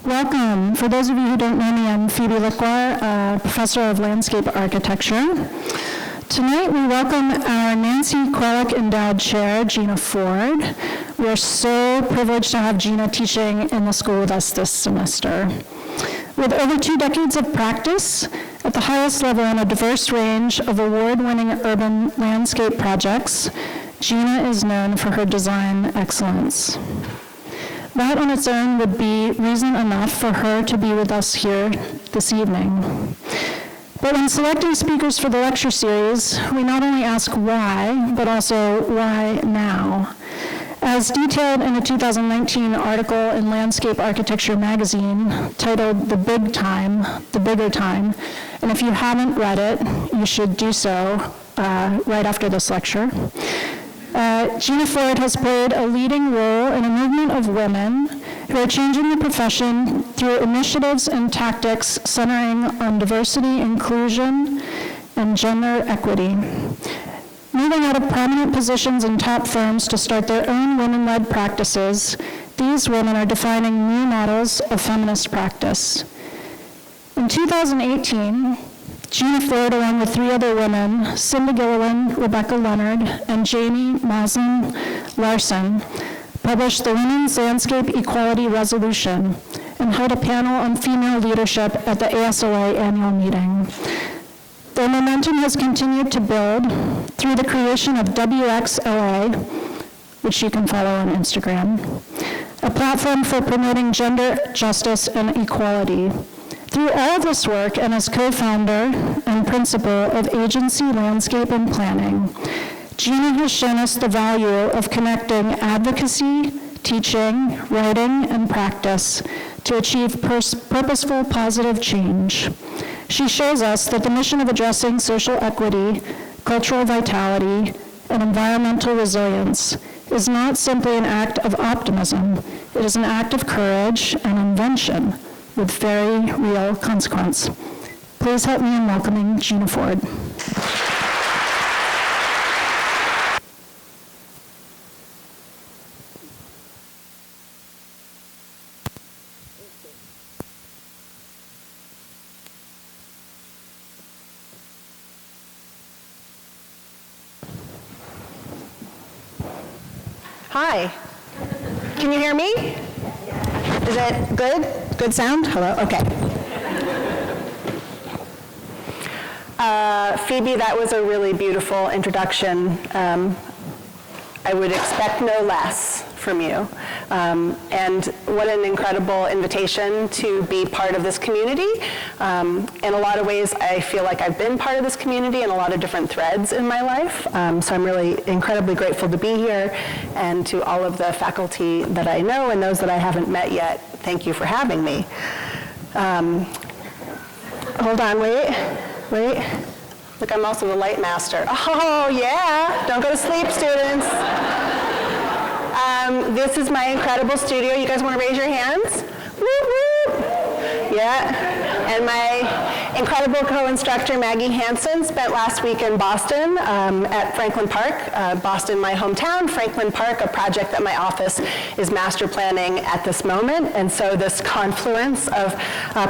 Welcome. For those of you who don't know me, I'm Phoebe Liquar, professor of landscape architecture. Tonight we welcome our Nancy Kralik Endowed Chair, Gina Ford. We're so privileged to have Gina teaching in the school with us this semester. With over 2 decades of practice at the highest level in a diverse range of award-winning urban landscape projects, Gina is known for her design excellence. That on its own would be reason enough for her to be with us here this evening. But in selecting speakers for the lecture series, we not only ask why, but also why now. As detailed in a 2019 article in Landscape Architecture magazine titled The Big Time, The Bigger Time, and if you haven't read it, you should do so right after this lecture. Gina Ford has played a leading role in a movement of women who are changing the profession through initiatives and tactics centering on diversity, inclusion, and gender equity. Moving out of prominent positions in top firms to start their own women-led practices, these women are defining new models of feminist practice. In 2018, Gina Ford, along with 3 other women, Cinda Gilliland, Rebecca Leonard, and Jamie Maslin Larson, published the Women's Landscape Equality Resolution and held a panel on female leadership at the ASLA annual meeting. Their momentum has continued to build through the creation of WXLA, which you can follow on Instagram, a platform for promoting gender justice and equality. Through all of this work, and as co-founder and principal of Agency Landscape and Planning, Gina has shown us the value of connecting advocacy, teaching, writing, and practice to achieve purposeful, positive change. She shows us that the mission of addressing social equity, cultural vitality, and environmental resilience is not simply an act of optimism. It is an act of courage and invention with very real consequence. Please help me in welcoming Gina Ford. Hi. Can you hear me? Is it good? Good sound? Hello? Okay. Phoebe, that was a really beautiful introduction. I would expect no less from you. And what an incredible invitation to be part of this community. In a lot of ways, I feel like I've been part of this community in a lot of different threads in my life. So I'm really incredibly grateful to be here, and to all of the faculty that I know and those that I haven't met yet, thank you for having me. Hold on, wait. Look, I'm also the light master. Oh, yeah, don't go to sleep, students. This is my incredible studio. You guys want to raise your hands? Woo, woo. Yeah. And my incredible co-instructor, Maggie Hansen, spent last week in Boston at Franklin Park. Boston, my hometown, Franklin Park, a project that my office is master planning at this moment. And so this confluence of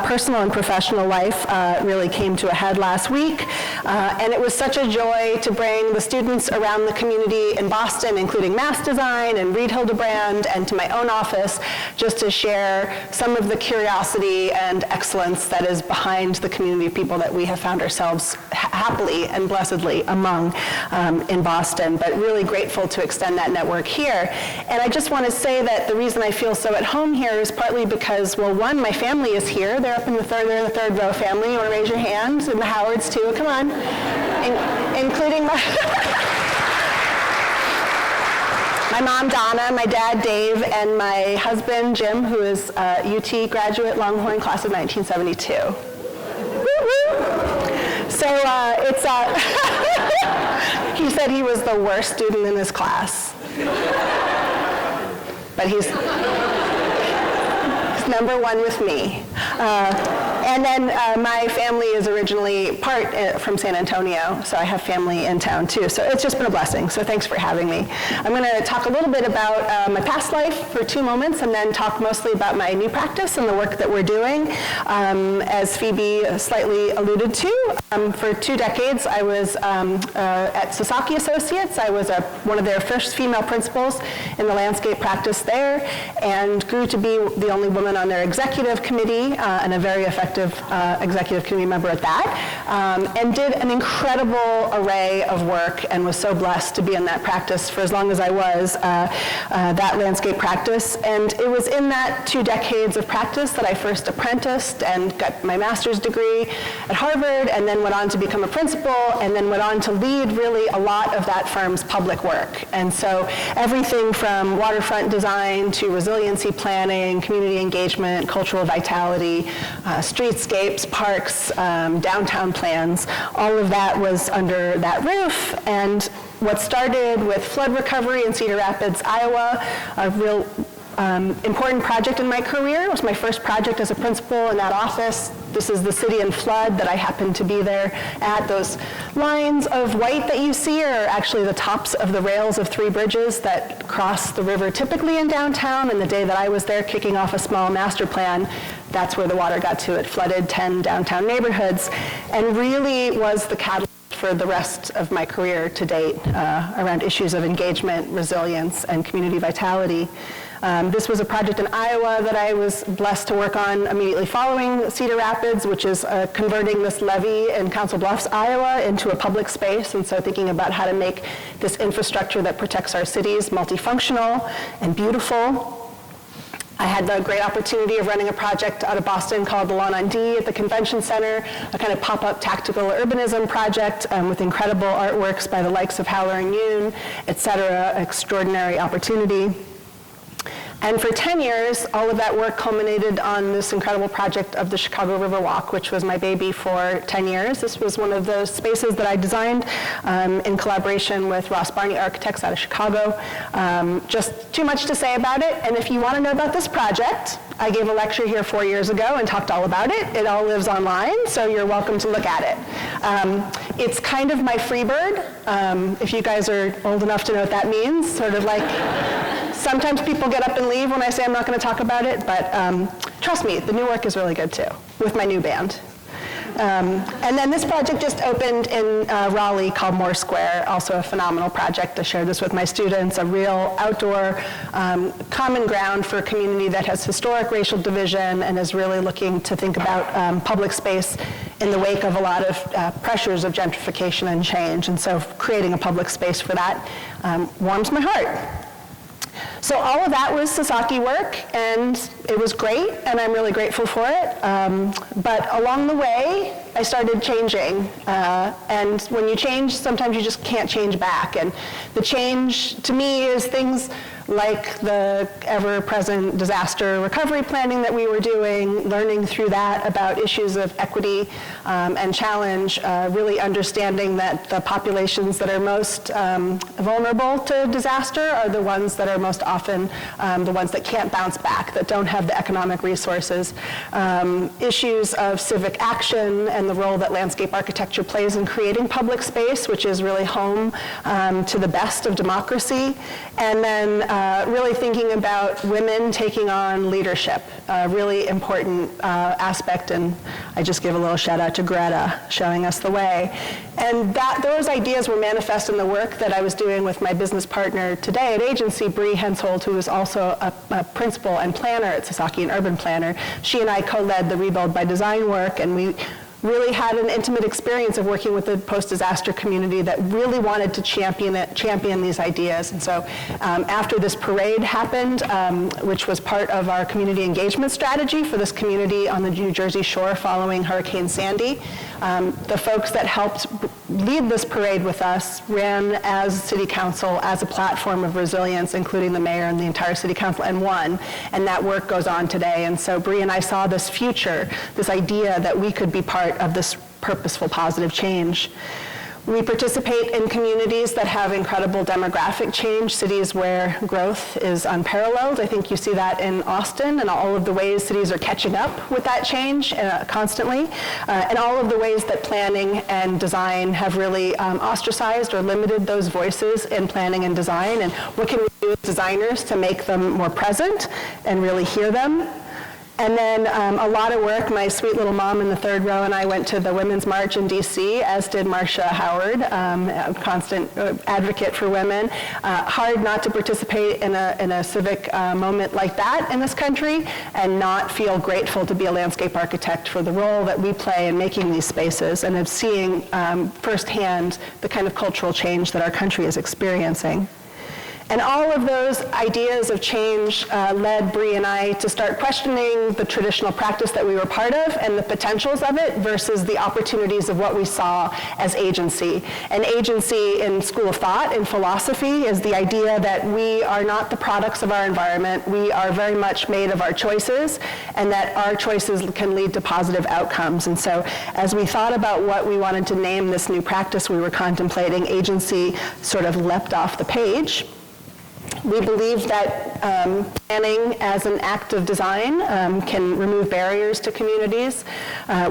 personal and professional life really came to a head last week. And it was such a joy to bring the students around the community in Boston, including Mass Design and Reed Hildebrand, and to my own office, just to share some of the curiosity and excellence that is behind the community of people that we have found ourselves happily and blessedly among in Boston, but really grateful to extend that network here. And I just want to say that the reason I feel so at home here is partly because, well, one, my family is here. They're up in the third row family. You want to raise your hands? And the Howards too, come on. Including my mom, Donna, my dad, Dave, and my husband, Jim, who is a UT graduate, Longhorn, class of 1972. So he said he was the worst student in his class. But he's number one with me. And then my family is originally part from San Antonio, so I have family in town too. So it's just been a blessing, so thanks for having me. I'm going to talk a little bit about my past life for 2 moments, and then talk mostly about my new practice and the work that we're doing. As Phoebe slightly alluded to, for 2 decades I was at Sasaki Associates. I was one of their first female principals in the landscape practice there, and grew to be the only woman on their executive committee, and a very effective executive committee member at that, and did an incredible array of work, and was so blessed to be in that practice for as long as I was, that landscape practice. And it was in that 2 decades of practice that I first apprenticed and got my master's degree at Harvard, and then went on to become a principal, and then went on to lead really a lot of that firm's public work. And so everything from waterfront design to resiliency planning, community engagement, cultural vitality, streetscapes, parks, downtown plans, all of that was under that roof. And what started with flood recovery in Cedar Rapids, Iowa, a real important project in my career. It was my first project as a principal in that office. This is the city in flood that I happened to be there at. Those lines of white that you see are actually the tops of the rails of 3 bridges that cross the river typically in downtown. And the day that I was there kicking off a small master plan, that's where the water got to. It flooded 10 downtown neighborhoods, and really was the catalyst for the rest of my career to date around issues of engagement, resilience, and community vitality. This was a project in Iowa that I was blessed to work on immediately following Cedar Rapids, which is converting this levee in Council Bluffs, Iowa, into a public space. And so thinking about how to make this infrastructure that protects our cities multifunctional and beautiful. I had the great opportunity of running a project out of Boston called the Lawn on D at the Convention Center, a kind of pop-up tactical urbanism project with incredible artworks by the likes of Howler and Yoon, et cetera, extraordinary opportunity. And for 10 years, all of that work culminated on this incredible project of the Chicago Riverwalk, which was my baby for 10 years. This was one of those spaces that I designed in collaboration with Ross Barney Architects out of Chicago. Just too much to say about it. And if you want to know about this project, I gave a lecture here 4 years ago and talked all about it. It all lives online, so you're welcome to look at it. It's kind of my free bird, if you guys are old enough to know what that means, sort of like, sometimes people get up and leave when I say I'm not going to talk about it, but trust me, the new work is really good too, with my new band. And then this project just opened in Raleigh called Moore Square, also a phenomenal project. I shared this with my students, a real outdoor common ground for a community that has historic racial division and is really looking to think about public space in the wake of a lot of pressures of gentrification and change. And so creating a public space for that warms my heart. So all of that was Sasaki work, and it was great, and I'm really grateful for it. But along the way, I started changing. And when you change, sometimes you just can't change back. And the change, to me, is things like the ever-present disaster recovery planning that we were doing, learning through that about issues of equity and challenge, really understanding that the populations that are most vulnerable to disaster are the ones that are most often the ones that can't bounce back, that don't have the economic resources. Issues of civic action and the role that landscape architecture plays in creating public space, which is really home to the best of democracy. And then really thinking about women taking on leadership, a really important aspect, and I just give a little shout out to Greta showing us the way. And those ideas were manifest in the work that I was doing with my business partner today at agency, Bree Hensoldt, who is also a principal and planner at Sasaki, an urban planner. She and I co-led the Rebuild by Design work, and we really had an intimate experience of working with the post-disaster community that really wanted to champion these ideas. And so after this parade happened, which was part of our community engagement strategy for this community on the New Jersey shore following Hurricane Sandy, the folks that helped lead this parade with us ran as city council as a platform of resilience, including the mayor and the entire city council, and won. And that work goes on today. And so Bree and I saw this future, this idea that we could be part of this purposeful, positive change. We participate in communities that have incredible demographic change, cities where growth is unparalleled. I think you see that in Austin and all of the ways cities are catching up with that change constantly, and all of the ways that planning and design have really ostracized or limited those voices in planning and design, and what can we do as designers to make them more present and really hear them. And then a lot of work, my sweet little mom in the third row and I went to the Women's March in DC, as did Marcia Howard, a constant advocate for women. Hard not to participate in a civic moment like that in this country and not feel grateful to be a landscape architect for the role that we play in making these spaces and of seeing firsthand the kind of cultural change that our country is experiencing. And all of those ideas of change led Bree and I to start questioning the traditional practice that we were part of and the potentials of it versus the opportunities of what we saw as agency. And agency in school of thought, in philosophy, is the idea that we are not the products of our environment. We are very much made of our choices, and that our choices can lead to positive outcomes. And so as we thought about what we wanted to name this new practice we were contemplating, agency sort of leapt off the page. We believe that planning as an act of design can remove barriers to communities.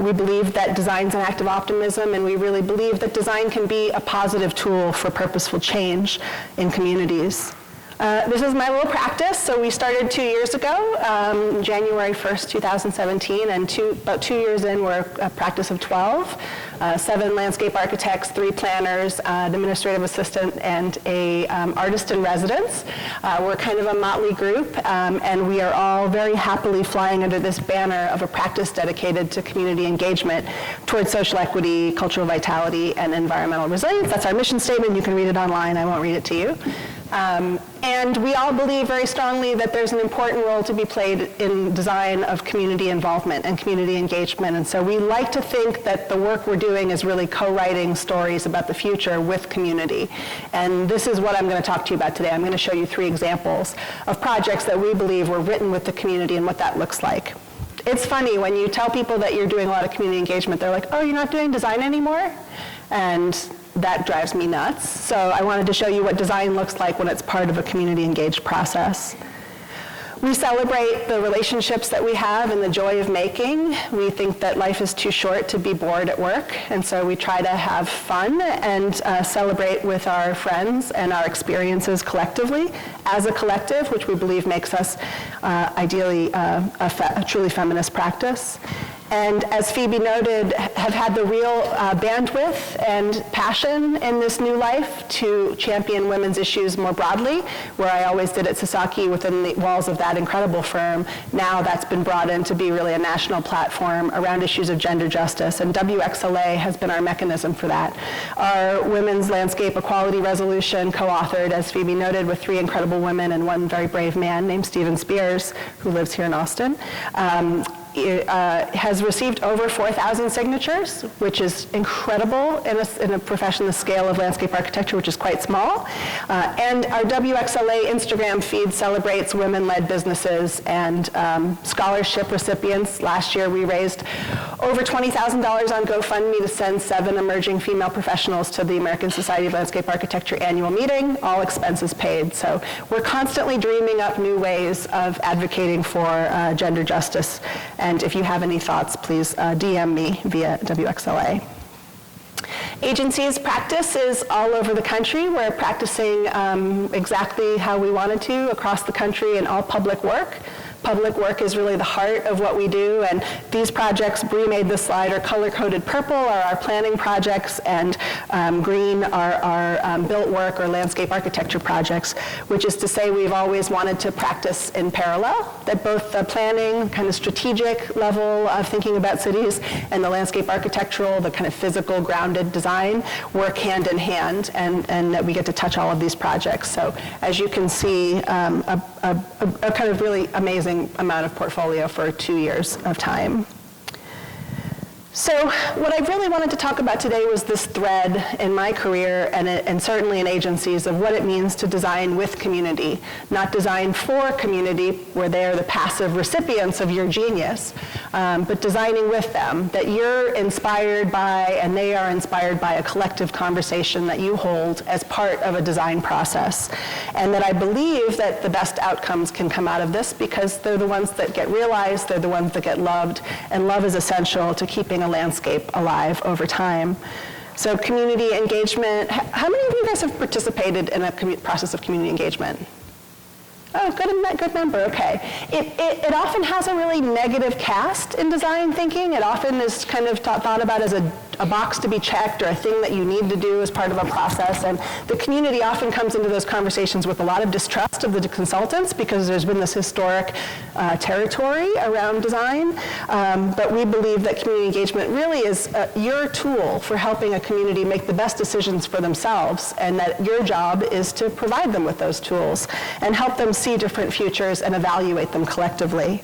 We believe that design's an act of optimism, and we really believe that design can be a positive tool for purposeful change in communities. This is my little practice. So we started 2 years ago, January 1st, 2017, and about 2 years in, we're a practice of 12. 7 landscape architects, 3 planners, an administrative assistant, and a artist in residence. We're kind of a motley group, and we are all very happily flying under this banner of a practice dedicated to community engagement towards social equity, cultural vitality, and environmental resilience. That's our mission statement. You can read it online. I won't read it to you. And we all believe very strongly that there's an important role to be played in design of community involvement and community engagement. And so we like to think that the work we're doing is really co-writing stories about the future with community. And this is what I'm going to talk to you about today. I'm going to show you 3 examples of projects that we believe were written with the community and what that looks like. It's funny when you tell people that you're doing a lot of community engagement, they're like, oh, you're not doing design anymore? And that drives me nuts. So I wanted to show you what design looks like when it's part of a community engaged process. We celebrate the relationships that we have and the joy of making. We think that life is too short to be bored at work, and so we try to have fun and celebrate with our friends and our experiences collectively as a collective, which we believe makes us ideally a truly feminist practice. And as Phoebe noted, have had the real bandwidth and passion in this new life to champion women's issues more broadly, where I always did at Sasaki within the walls of that incredible firm. Now that's been brought in to be really a national platform around issues of gender justice, and WXLA has been our mechanism for that. Our Women's Landscape Equality Resolution, co-authored, as Phoebe noted, with 3 incredible women and 1 very brave man named Stephen Spears, who lives here in Austin, has received over 4,000 signatures, which is incredible in a profession the scale of landscape architecture, which is quite small. And our WXLA Instagram feed celebrates women-led businesses and scholarship recipients. Last year, we raised over $20,000 on GoFundMe to send 7 emerging female professionals to the American Society of Landscape Architecture annual meeting, all expenses paid. So we're constantly dreaming up new ways of advocating for gender justice. And if you have any thoughts, please DM me via WXLA. Agency's practice is all over the country. We're practicing exactly how we wanted to across the country in all public work. Public work is really the heart of what we do, and these projects, Bree made this slide, are color-coded purple are our planning projects, and green are our built work or landscape architecture projects, which is to say we've always wanted to practice in parallel, that both the planning, kind of strategic level of thinking about cities, and the landscape architectural, the kind of physical, grounded design, work hand in hand, and that we get to touch all of these projects. So as you can see, a kind of really amazing amount of portfolio for 2 years of time. So what I really wanted to talk about today was this thread in my career and certainly in agencies of what it means to design with community, not design for community where they are the passive recipients of your genius, but designing with them, that you're inspired by and they are inspired by a collective conversation that you hold as part of a design process. And that I believe that the best outcomes can come out of this because they're the ones that get realized, they're the ones that get loved, and love is essential to keeping a landscape alive over time. So community engagement, how many of you guys have participated in a process of community engagement? Oh, good number, okay. It often has a really negative cast in design thinking. It often is kind of thought about as a box to be checked or a thing that you need to do as part of a process. And the community often comes into those conversations with a lot of distrust of the consultants because there's been this historic territory around design. But we believe that community engagement really is your tool for helping a community make the best decisions for themselves, and that your job is to provide them with those tools and help them see different futures and evaluate them collectively.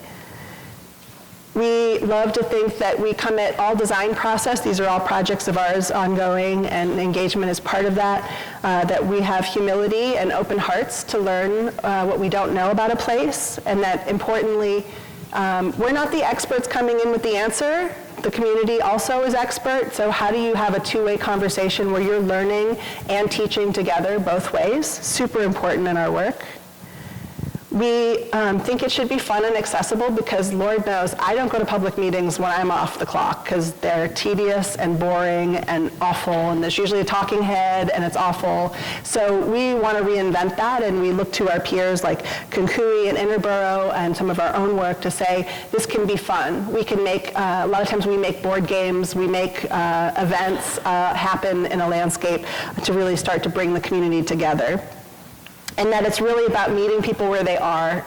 We love to think that we come at all design process. These are all projects of ours ongoing, and engagement is part of that, that we have humility and open hearts to learn what we don't know about a place, and that importantly, we're not the experts coming in with the answer. The community also is expert, so how do you have a two-way conversation where you're learning and teaching together both ways? Super important in our work. We think it should be fun and accessible because Lord knows I don't go to public meetings when I'm off the clock because they're tedious and boring and awful, and there's usually a talking head and it's awful. So we want to reinvent that, and we look to our peers like Kunkui and Interborough and some of our own work to say this can be fun. We can make, a lot of times we make board games, we make events happen in a landscape to really start to bring the community together. And that it's really about meeting people where they are.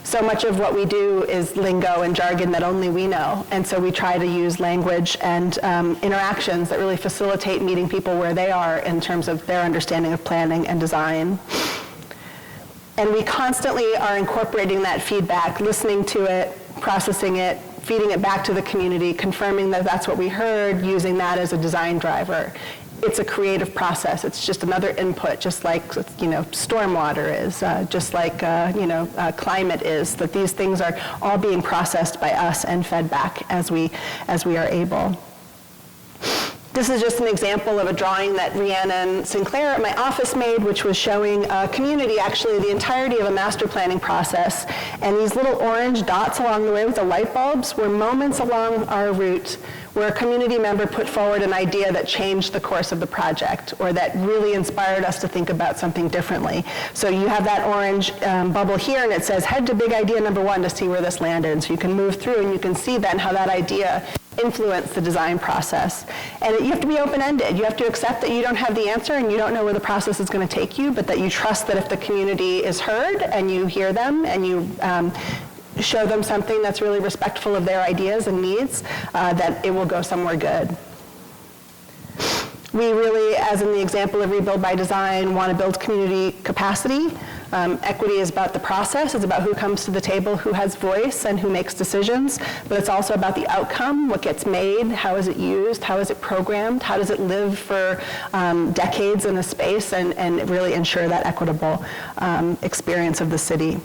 So much of what we do is lingo and jargon that only we know. And so we try to use language and interactions that really facilitate meeting people where they are in terms of their understanding of planning and design. And we constantly are incorporating that feedback, listening to it, processing it, feeding it back to the community, confirming that that's what we heard, using that as a design driver. It's a creative process. It's just another input, just like stormwater is, just like climate is. That these things are all being processed by us and fed back as we are able. This is just an example of a drawing that Rhiannon Sinclair at my office made, which was showing a community, actually the entirety of a master planning process. And these little orange dots along the way with the light bulbs were moments along our route where a community member put forward an idea that changed the course of the project or that really inspired us to think about something differently. So you have that orange bubble here, and it says, head to big idea number 1 to see where this landed. And so you can move through and you can see then how that idea influence the design process. And you have to be open-ended. You have to accept that you don't have the answer and you don't know where the process is going to take you, but that you trust that if the community is heard and you hear them and you show them something that's really respectful of their ideas and needs, that it will go somewhere good. We really, as in the example of Rebuild by Design, want to build community capacity. Equity is about the process. It's about who comes to the table, who has voice, and who makes decisions. But it's also about the outcome, what gets made, how is it used, how is it programmed, how does it live for decades in a space, and really ensure that equitable experience of the city.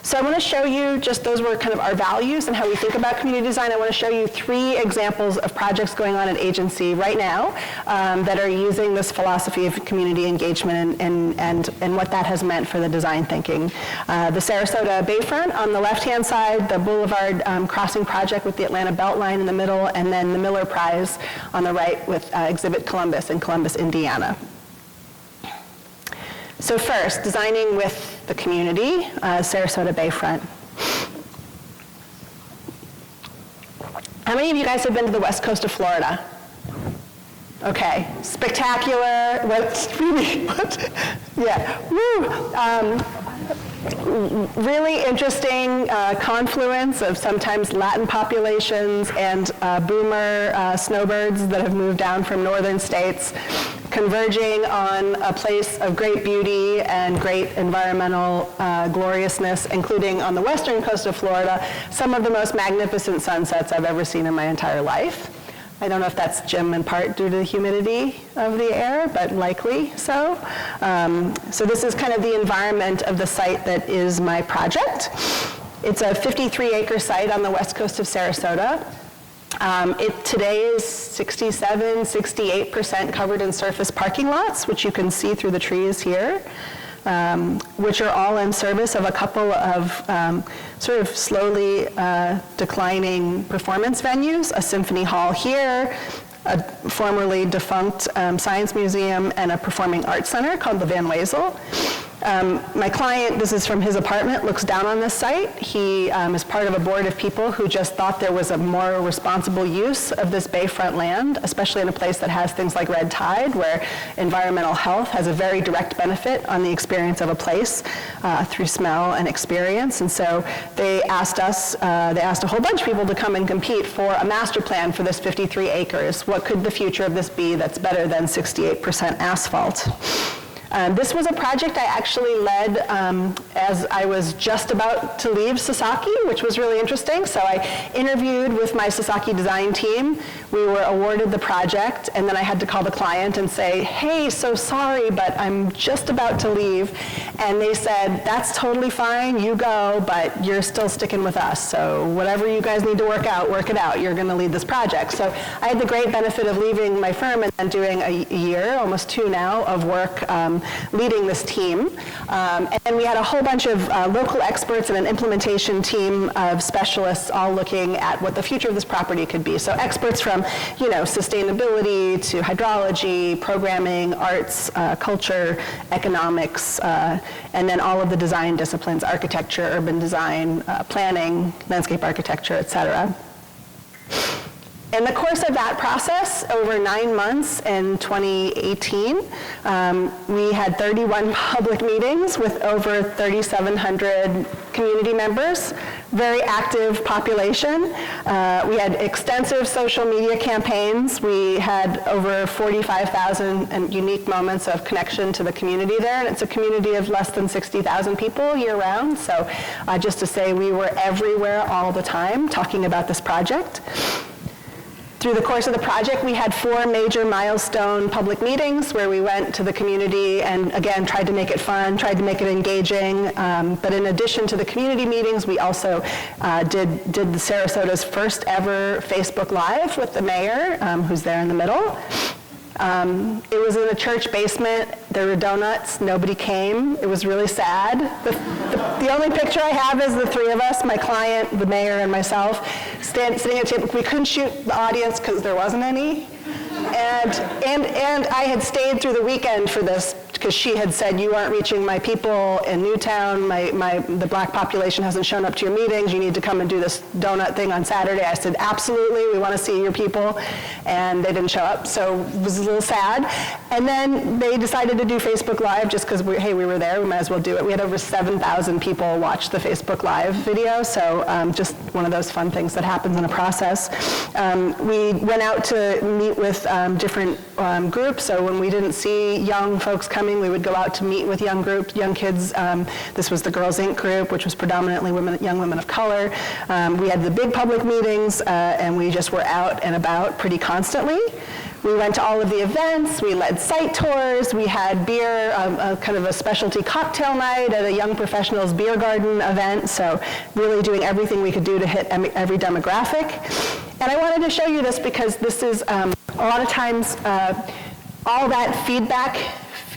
So I want to show you, just those were kind of our values and how we think about community design. I want to show you 3 examples of projects going on at agency right now that are using this philosophy of community engagement and what that has meant for the design thinking. The Sarasota Bayfront on the left-hand side, the Boulevard crossing project with the Atlanta Beltline in the middle, and then the Miller Prize on the right with Exhibit Columbus in Columbus, Indiana. So first, designing with the community, Sarasota Bayfront. How many of you guys have been to the west coast of Florida? Okay, spectacular, yeah, woo. Really interesting confluence of sometimes Latin populations and boomer snowbirds that have moved down from northern states. converging on a place of great beauty and great environmental gloriousness, including on the western coast of Florida, some of the most magnificent sunsets I've ever seen in my entire life. I don't know if that's, Jim, in part due to the humidity of the air, but likely so. So this is kind of the environment of the site that is my project. It's a 53-acre site on the west coast of Sarasota. It today is 67, 68% covered in surface parking lots, which you can see through the trees here, which are all in service of a couple of sort of slowly declining performance venues, a symphony hall here, a formerly defunct science museum, and a performing arts center called the Van Wezel. My client, this is from his apartment, looks down on this site. He is part of a board of people who just thought there was a more responsible use of this bayfront land, especially in a place that has things like red tide, where environmental health has a very direct benefit on the experience of a place through smell and experience. And so they asked us, they asked a whole bunch of people to come and compete for a master plan for this 53 acres. What could the future of this be that's better than 68% asphalt? This was a project I actually led as I was just about to leave Sasaki, which was really interesting. So I interviewed with my Sasaki design team. We were awarded the project, and then I had to call the client and say, hey, so sorry, but I'm just about to leave. And they said, that's totally fine, you go, but you're still sticking with us. So whatever you guys need to work it out. You're going to lead this project. So I had the great benefit of leaving my firm and then doing a year, almost 2 now, of work leading this team. And we had a whole bunch of local experts and an implementation team of specialists all looking at what the future of this property could be. So experts from, sustainability to hydrology, programming, arts, culture, economics, and then all of the design disciplines, architecture, urban design, planning, landscape architecture, et cetera. In the course of that process, over 9 months in 2018, we had 31 public meetings with over 3,700 community members, very active population. We had extensive social media campaigns. We had over 45,000 unique moments of connection to the community there, and it's a community of less than 60,000 people year-round. So just to say, we were everywhere all the time talking about this project. Through the course of the project, we had 4 major milestone public meetings where we went to the community and, again, tried to make it fun, tried to make it engaging. But in addition to the community meetings, we also did the Sarasota's first ever Facebook Live with the mayor, who's there in the middle. It was in a church basement. There were donuts. Nobody came. It was really sad. The only picture I have is the 3 of us, my client, the mayor, and myself, sitting at a table. We couldn't shoot the audience because there wasn't any. And I had stayed through the weekend for this because she had said, you aren't reaching my people in Newtown, the black population hasn't shown up to your meetings, you need to come and do this donut thing on Saturday. I said, absolutely, we want to see your people. And they didn't show up, so it was a little sad. And then they decided to do Facebook Live just because, we were there, we might as well do it. We had over 7,000 people watch the Facebook Live video, so just one of those fun things that happens in a process. We went out to meet with different groups, so when we didn't see young folks coming, we would go out to meet with young kids. This was the Girls Inc. group, which was predominantly young women of color. We had the big public meetings, and we just were out and about pretty constantly. We went to all of the events, we led site tours, we had beer, kind of a specialty cocktail night at a Young Professionals Beer Garden event, so really doing everything we could do to hit every demographic. And I wanted to show you this because this is, a lot of times, all that feedback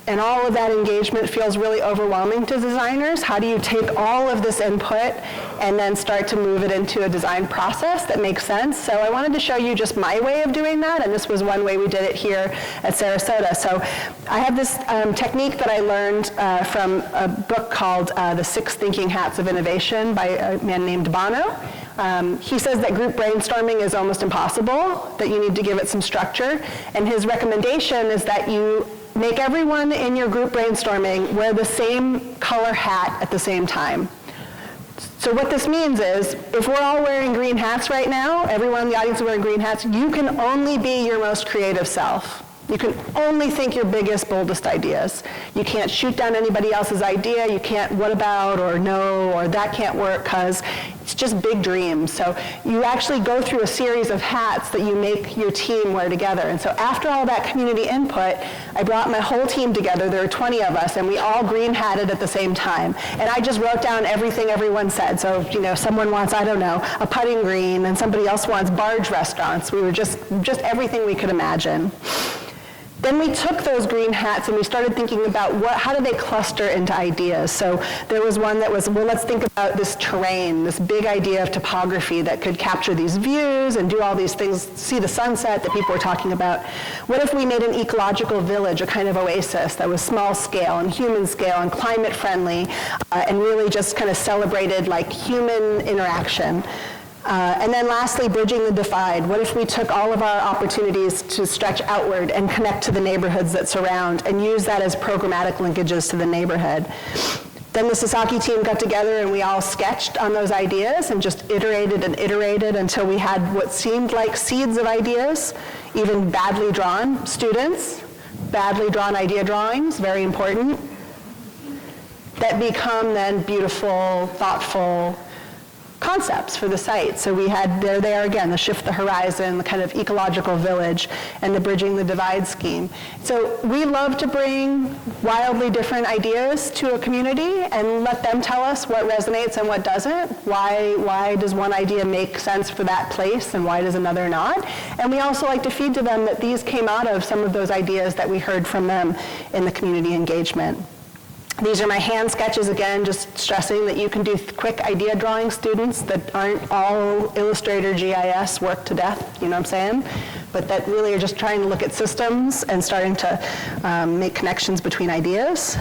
and all of that engagement feels really overwhelming to designers. How do you take all of this input and then start to move it into a design process that makes sense? So I wanted to show you just my way of doing that, and this was one way we did it here at Sarasota. So I have this technique that I learned from a book called The 6 Thinking Hats of Innovation by a man named Bono. He says that group brainstorming is almost impossible, that you need to give it some structure, and his recommendation is that you make everyone in your group brainstorming wear the same color hat at the same time. So what this means is, if we're all wearing green hats right now, everyone in the audience is wearing green hats, you can only be your most creative self. You can only think your biggest, boldest ideas. You can't shoot down anybody else's idea. You can't what about or no or that can't work because it's just big dreams. So you actually go through a series of hats that you make your team wear together. And so after all that community input, I brought my whole team together. There were 20 of us, and we all green hatted at the same time. And I just wrote down everything everyone said. So, someone wants, I don't know, a putting green, and somebody else wants barge restaurants. We were just everything we could imagine. Then we took those green hats and we started thinking about how do they cluster into ideas. So there was one that was, well, let's think about this terrain, this big idea of topography that could capture these views and do all these things, see the sunset that people were talking about. What if we made an ecological village, a kind of oasis that was small scale and human scale and climate friendly and really just kind of celebrated like human interaction. And then lastly, bridging the divide. What if we took all of our opportunities to stretch outward and connect to the neighborhoods that surround and use that as programmatic linkages to the neighborhood? Then the Sasaki team got together and we all sketched on those ideas and just iterated and iterated until we had what seemed like seeds of ideas, even badly drawn students, badly drawn idea drawings, very important, that become then beautiful, thoughtful concepts for the site. So we had, there they are again, the shift the horizon, the kind of ecological village, and the bridging the divide scheme. So we love to bring wildly different ideas to a community and let them tell us what resonates and what doesn't. Why does one idea make sense for that place and why does another not? And we also like to feed to them that these came out of some of those ideas that we heard from them in the community engagement. These are my hand sketches again, just stressing that you can do quick idea drawing, students, that aren't all Illustrator GIS work to death, you know what I'm saying? But that really are just trying to look at systems and starting to make connections between ideas.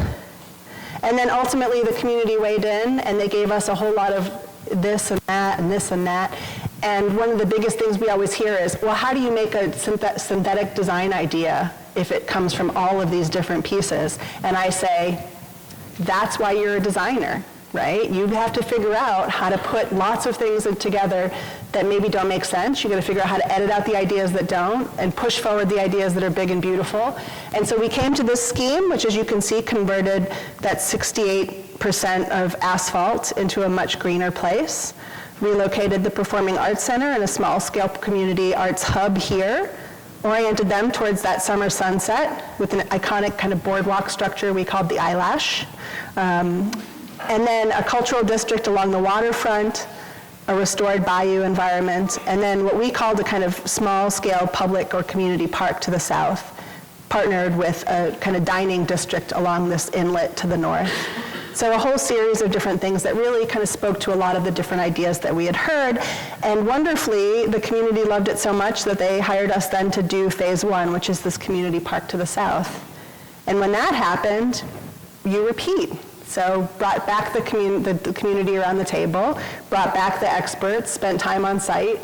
And then ultimately the community weighed in and they gave us a whole lot of this and that and this and that. And one of the biggest things we always hear is, well, how do you make a synthetic design idea if it comes from all of these different pieces? And I say, that's why you're a designer, right? You have to figure out how to put lots of things together that maybe don't make sense. You got to figure out how to edit out the ideas that don't and push forward the ideas that are big and beautiful. And so we came to this scheme, which as you can see converted that 68% of asphalt into a much greener place, relocated the Performing Arts Center and a small scale community arts hub here, oriented them towards that summer sunset with an iconic kind of boardwalk structure we called the Eyelash. And then a cultural district along the waterfront, a restored bayou environment, and then what we called a kind of small-scale public or community park to the south, partnered with a kind of dining district along this inlet to the north. So a whole series of different things that really kind of spoke to a lot of the different ideas that we had heard. And wonderfully, the community loved it so much that they hired us then to do phase one, which is this community park to the south. And when that happened, you repeat. So brought back the community around the table, brought back the experts, spent time on site,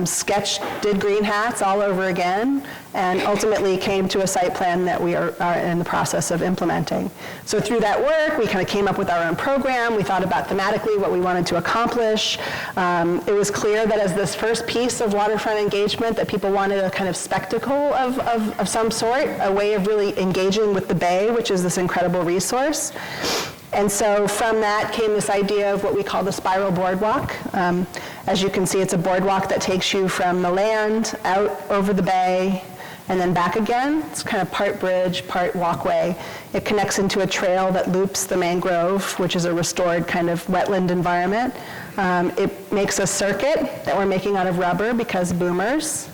sketched, did green hats all over again, and ultimately came to a site plan that we are in the process of implementing. So through that work, we kind of came up with our own program. We thought about thematically what we wanted to accomplish. It was clear that as this first piece of waterfront engagement that people wanted a kind of spectacle of some sort, a way of really engaging with the bay, which is this incredible resource. And so from that came this idea of what we call the spiral boardwalk. As you can see, it's a boardwalk that takes you from the land out over the bay and then back again. It's kind of part bridge, part walkway. It connects into a trail that loops the mangrove, which is a restored kind of wetland environment. It makes a circuit that we're making out of rubber because boomers,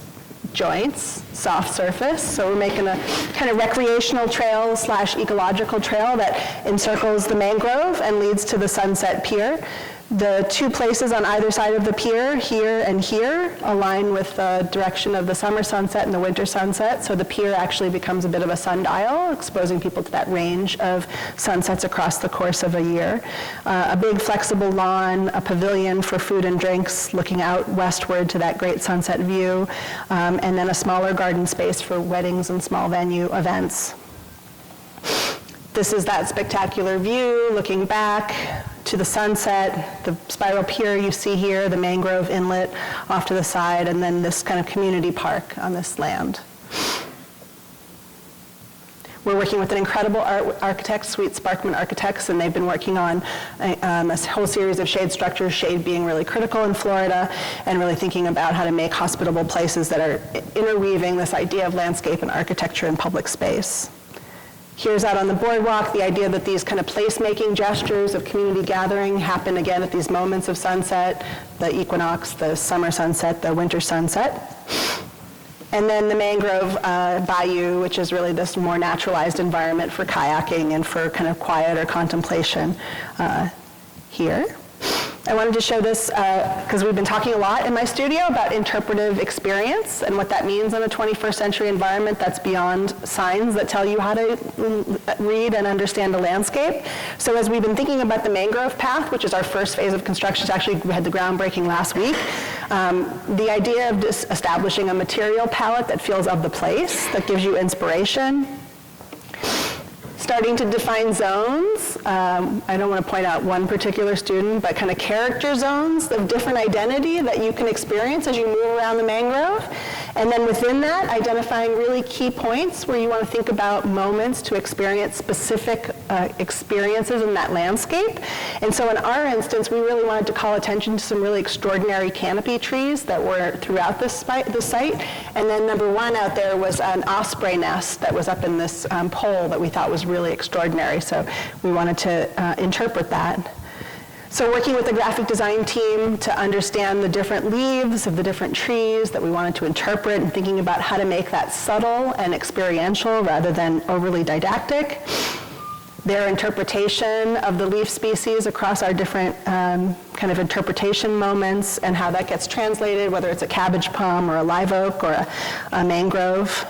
joints, soft surface. So we're making a kind of recreational trail / ecological trail that encircles the mangrove and leads to the Sunset Pier. The two places on either side of the pier, here and here, align with the direction of the summer sunset and the winter sunset. So the pier actually becomes a bit of a sundial, exposing people to that range of sunsets across the course of a year. A big flexible lawn, a pavilion for food and drinks, looking out westward to that great sunset view, and then a smaller garden space for weddings and small venue events. This is that spectacular view, looking back to the sunset, the spiral pier you see here, the mangrove inlet off to the side, and then this kind of community park on this land. We're working with an incredible architect, Sweet Sparkman Architects, and they've been working on a whole series of shade structures, shade being really critical in Florida, and really thinking about how to make hospitable places that are interweaving this idea of landscape and architecture in public space. Here's out on the boardwalk, the idea that these kind of place-making gestures of community gathering happen again at these moments of sunset, the equinox, the summer sunset, the winter sunset. And then the mangrove bayou, which is really this more naturalized environment for kayaking and for kind of quiet or contemplation here. I wanted to show this because we've been talking a lot in my studio about interpretive experience and what that means in a 21st century environment that's beyond signs that tell you how to read and understand a landscape. So as we've been thinking about the mangrove path, which is our first phase of construction, actually we had the groundbreaking last week, the idea of just establishing a material palette that feels of the place, that gives you inspiration. Starting to define zones. I don't want to point out one particular student, but kind of character zones of different identity that you can experience as you move around the mangrove. And then within that, identifying really key points where you want to think about moments to experience specific experiences in that landscape. And so in our instance, we really wanted to call attention to some really extraordinary canopy trees that were throughout the site. And then number one out there was an osprey nest that was up in this pole that we thought was really extraordinary. So we wanted to interpret that. So working with the graphic design team to understand the different leaves of the different trees that we wanted to interpret and thinking about how to make that subtle and experiential rather than overly didactic. Their interpretation of the leaf species across our different kind of interpretation moments and how that gets translated, whether it's a cabbage palm or a live oak or a mangrove.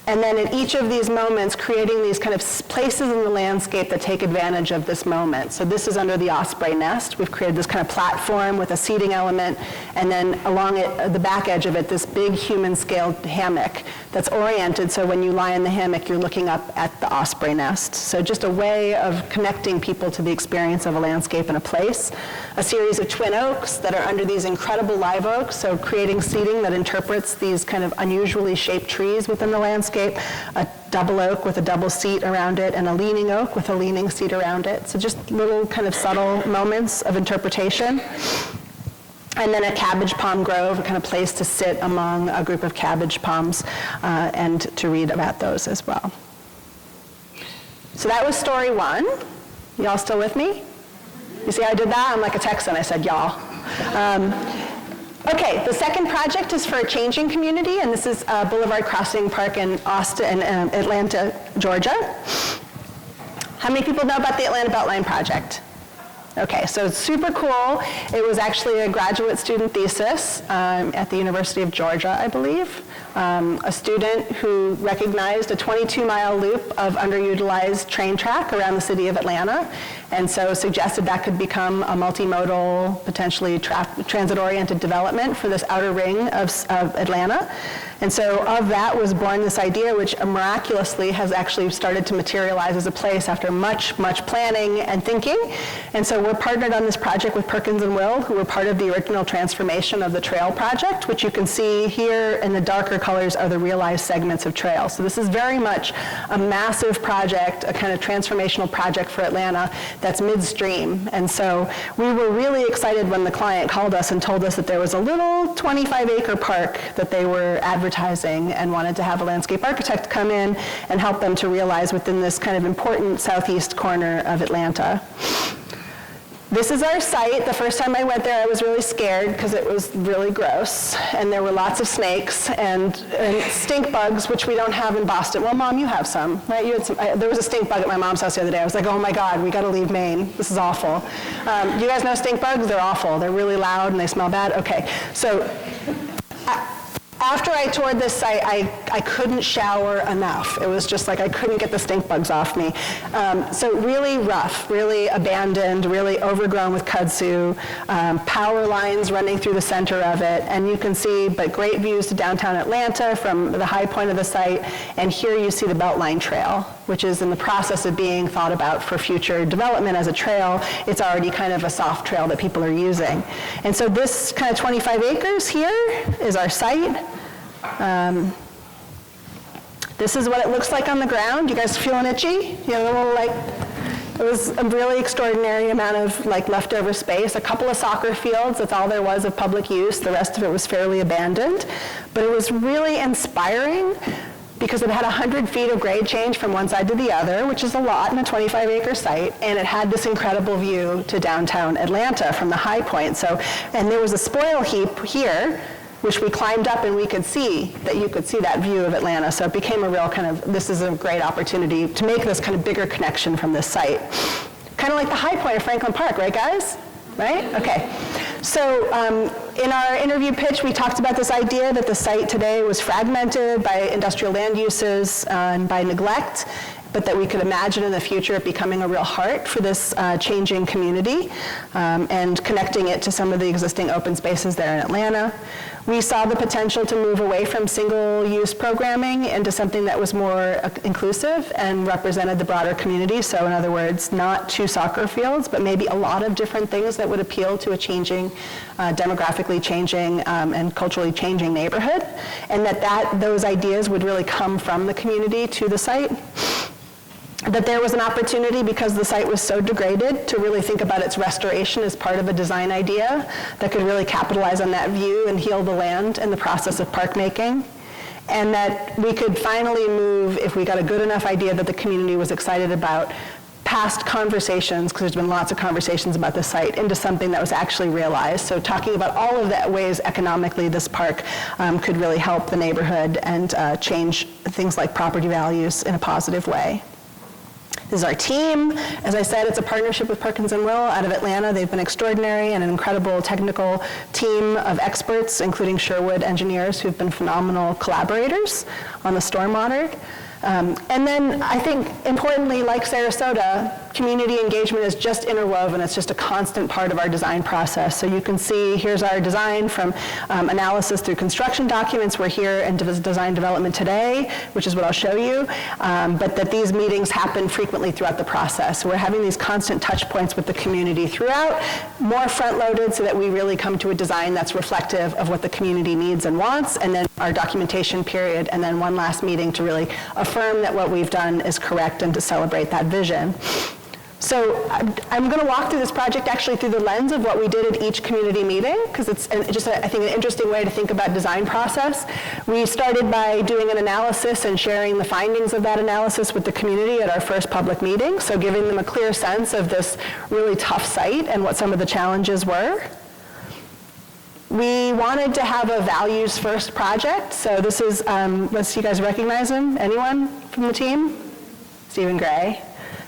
And then in each of these moments, creating these kind of places in the landscape that take advantage of this moment. So this is under the osprey nest. We've created this kind of platform with a seating element, and then along it, the back edge of it, this big human-scaled hammock that's oriented so when you lie in the hammock, you're looking up at the osprey nest. So just a way of connecting people to the experience of a landscape and a place. A series of twin oaks that are under these incredible live oaks, so creating seating that interprets these kind of unusually shaped trees within the landscape. A double oak with a double seat around it, and a leaning oak with a leaning seat around it. So just little kind of subtle moments of interpretation. And then a cabbage palm grove, a kind of place to sit among a group of cabbage palms and to read about those as well. So that was story one. Y'all still with me? You see how I did that? I'm like a Texan, I said y'all. Okay, the second project is for a changing community, and this is Boulevard Crossing Park in Atlanta, Georgia. How many people know about the Atlanta Beltline project? Okay, so it's super cool. It was actually a graduate student thesis at the University of Georgia, I believe. A student who recognized a 22-mile loop of underutilized train track around the city of Atlanta, and so suggested that could become a multimodal, potentially transit-oriented development for this outer ring of Atlanta. And so of that was born this idea, which miraculously has actually started to materialize as a place after much, much planning and thinking. And so we're partnered on this project with Perkins and Will, who were part of the original transformation of the trail project, which you can see here in the darker colors are the realized segments of trail. So this is very much a massive project, a kind of transformational project for Atlanta that's midstream. And so we were really excited when the client called us and told us that there was a little 25-acre park that they were advertising and wanted to have a landscape architect come in and help them to realize within this kind of important southeast corner of Atlanta. This is our site. The first time I went there, I was really scared because it was really gross, and there were lots of snakes and stink bugs, which we don't have in Boston. Well, Mom, you have some, right? You had some. There was a stink bug at my mom's house the other day. I was like, oh my God, we got to leave Maine. This is awful. You guys know stink bugs? They're awful. They're really loud and they smell bad. Okay, so after I toured this site, I couldn't shower enough. It was just like I couldn't get the stink bugs off me. So really rough, really abandoned, really overgrown with kudzu, power lines running through the center of it, and you can see, but great views to downtown Atlanta from the high point of the site, and here you see the Beltline Trail, which is in the process of being thought about for future development as a trail. It's already kind of a soft trail that people are using. And so this kind of 25 acres here is our site. This is what it looks like on the ground. You guys feeling itchy? You know, a little like, it was a really extraordinary amount of like leftover space. A couple of soccer fields, that's all there was of public use. The rest of it was fairly abandoned. But it was really inspiring because it had 100 feet of grade change from one side to the other, which is a lot in a 25-acre site, and it had this incredible view to downtown Atlanta from the high point. So, and there was a spoil heap here, which we climbed up and we could see that you could see that view of Atlanta. So it became a real kind of, this is a great opportunity to make this kind of bigger connection from this site. Kind of like the high point of Franklin Park, right guys? Right? Okay. So in our interview pitch, we talked about this idea that the site today was fragmented by industrial land uses and by neglect, but that we could imagine in the future it becoming a real heart for this changing community and connecting it to some of the existing open spaces there in Atlanta. We saw the potential to move away from single-use programming into something that was more inclusive and represented the broader community. So in other words, not 2 soccer fields, but maybe a lot of different things that would appeal to a changing, demographically changing and culturally changing neighborhood, and that those ideas would really come from the community to the site. That there was an opportunity, because the site was so degraded, to really think about its restoration as part of a design idea that could really capitalize on that view and heal the land in the process of park making. And that we could finally move, if we got a good enough idea that the community was excited about, past conversations, because there's been lots of conversations about the site, into something that was actually realized. So talking about all of the ways economically this park could really help the neighborhood and change things like property values in a positive way. This is our team. As I said, it's a partnership with Perkins & Will out of Atlanta. They've been extraordinary and an incredible technical team of experts, including Sherwood engineers who've been phenomenal collaborators on the stormwater. And then I think importantly, like Sarasota, community engagement is just interwoven. It's just a constant part of our design process. So you can see, here's our design from analysis through construction documents. We're here in design development today, which is what I'll show you, but that these meetings happen frequently throughout the process. So we're having these constant touch points with the community throughout, more front-loaded so that we really come to a design that's reflective of what the community needs and wants, and then our documentation period, and then one last meeting to really affirm that what we've done is correct and to celebrate that vision. So I'm going to walk through this project actually through the lens of what we did at each community meeting, because it's just, I think, an interesting way to think about design process. We started by doing an analysis and sharing the findings of that analysis with the community at our first public meeting, so giving them a clear sense of this really tough site and what some of the challenges were. We wanted to have a values-first project, so this is, let's see, you guys recognize him? Anyone from the team? Stephen Gray.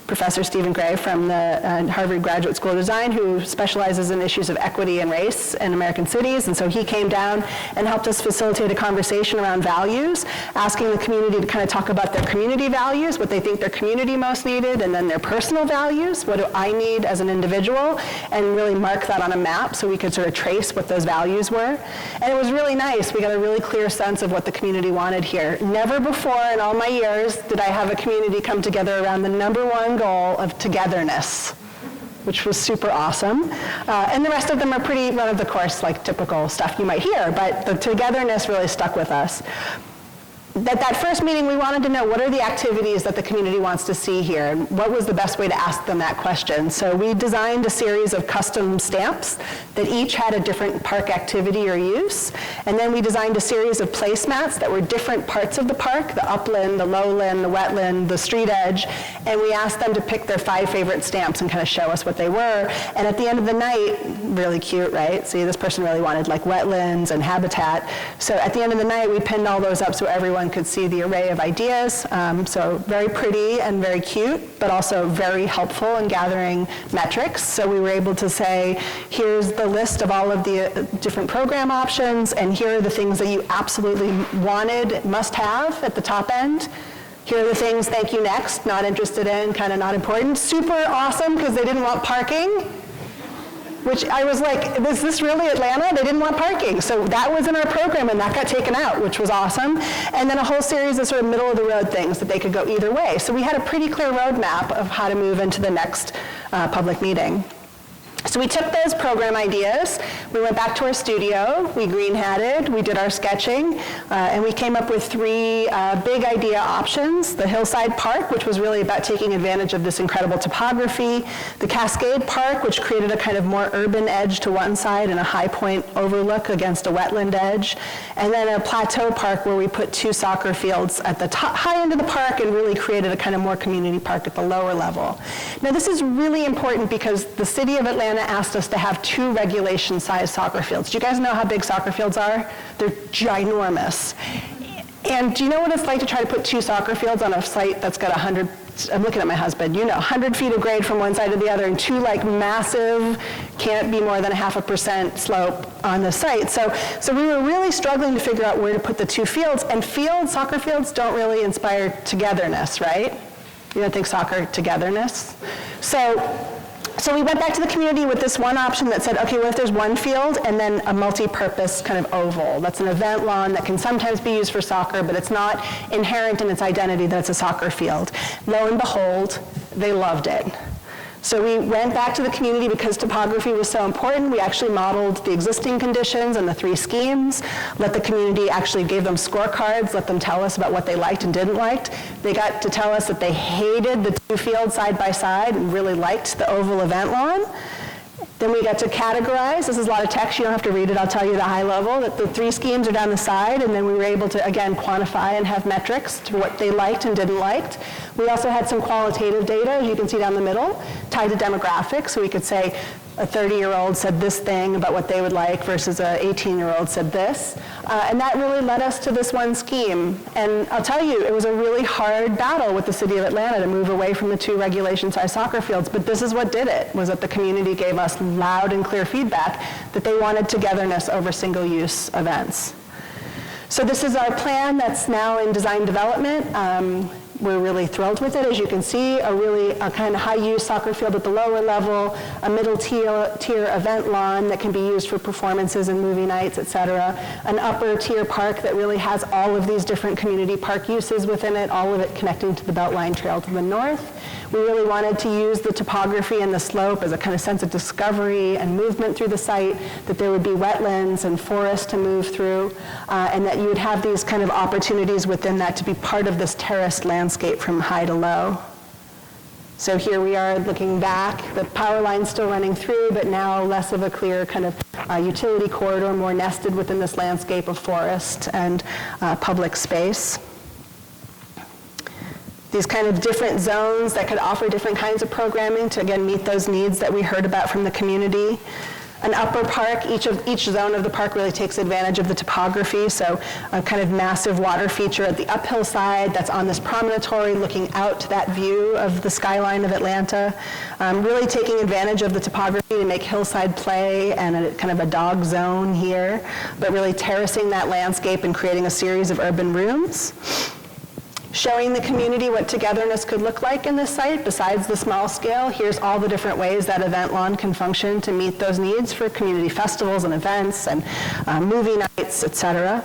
Professor Stephen Gray from the Harvard Graduate School of Design, who specializes in issues of equity and race in American cities. And so he came down and helped us facilitate a conversation around values, asking the community to kind of talk about their community values, what they think their community most needed, and then their personal values, what do I need as an individual, and really mark that on a map so we could sort of trace what those values were. And it was really nice. We got a really clear sense of what the community wanted here. Never before in all my years did I have a community come together around the #1 goal of togetherness, which was super awesome. And the rest of them are pretty run-of-the-course, like typical stuff you might hear, but the togetherness really stuck with us. At that first meeting, we wanted to know what are the activities that the community wants to see here, and what was the best way to ask them that question. So we designed a series of custom stamps that each had a different park activity or use, and then we designed a series of placemats that were different parts of the park, the upland, the lowland, the wetland, the street edge, and we asked them to pick their 5 favorite stamps and kind of show us what they were. And at the end of the night, really cute, right? See, this person really wanted like wetlands and habitat. So at the end of the night, we pinned all those up so everyone could see the array of ideas. So very pretty and very cute, but also very helpful in gathering metrics. So we were able to say, here's the list of all of the different program options, and here are the things that you absolutely wanted, must have at the top end. Here are the things, thank you, next, not interested in, kind of not important. Super awesome, because they didn't want parking. Which I was like, is this really Atlanta? They didn't want parking. So that was in our program, and that got taken out, which was awesome. And then a whole series of sort of middle-of-the-road things that they could go either way. So we had a pretty clear roadmap of how to move into the next public meeting. So we took those program ideas, we went back to our studio, we green-hatted, we did our sketching, and we came up with three big idea options. The Hillside Park, which was really about taking advantage of this incredible topography. The Cascade Park, which created a kind of more urban edge to one side and a high point overlook against a wetland edge. And then a Plateau Park where we put 2 soccer fields at the high end of the park and really created a kind of more community park at the lower level. Now this is really important because the city of Atlanta asked us to have 2 regulation-sized soccer fields. Do you guys know how big soccer fields are? They're ginormous. And do you know what it's like to try to put 2 soccer fields on a site that's got 100, I'm looking at my husband, you know, 100 feet of grade from one side to the other and 2 like massive, can't be more than 0.5% slope on the site. So we were really struggling to figure out where to put the 2 fields, and soccer fields don't really inspire togetherness, right? You don't think soccer togetherness? So we went back to the community with this one option that said, okay, what if there's 1 field and then a multi-purpose kind of oval? That's an event lawn that can sometimes be used for soccer, but it's not inherent in its identity that it's a soccer field. Lo and behold, they loved it. So we went back to the community because topography was so important. We actually modeled the existing conditions and the 3 schemes, let the community actually gave them scorecards, let them tell us about what they liked and didn't like. They got to tell us that they hated the 2 fields side by side and really liked the oval event lawn. Then we got to categorize. This is a lot of text. You don't have to read it. I'll tell you the high level, that the 3 schemes are down the side, and then we were able to, again, quantify and have metrics to what they liked and didn't like. We also had some qualitative data, as you can see down the middle, tied to demographics. So we could say a 30-year-old said this thing about what they would like versus an 18-year-old said this. And that really led us to this one scheme. And I'll tell you, it was a really hard battle with the city of Atlanta to move away from the 2 regulation-sized soccer fields, but this is what did it, was that the community gave us loud and clear feedback that they wanted togetherness over single-use events. So this is our plan that's now in design development. We're really thrilled with it. As you can see, a kind of high-use soccer field at the lower level, a middle tier event lawn that can be used for performances and movie nights, et cetera, an upper tier park that really has all of these different community park uses within it, all of it connecting to the Beltline Trail to the north. We really wanted to use the topography and the slope as a kind of sense of discovery and movement through the site, that there would be wetlands and forest to move through, and that you would have these kind of opportunities within that to be part of this terraced landscape from high to low. So here we are looking back, the power line's still running through, but now less of a clear kind of utility corridor, more nested within this landscape of forest and public space. These kind of different zones that could offer different kinds of programming to, again, meet those needs that we heard about from the community. An upper park, each zone of the park really takes advantage of the topography, so a kind of massive water feature at the uphill side that's on this promontory looking out to that view of the skyline of Atlanta, really taking advantage of the topography to make hillside play and a kind of a dog zone here, but really terracing that landscape and creating a series of urban rooms. Showing the community what togetherness could look like in this site besides the small scale. Here's all the different ways that event lawn can function to meet those needs for community festivals and events and movie nights, et cetera.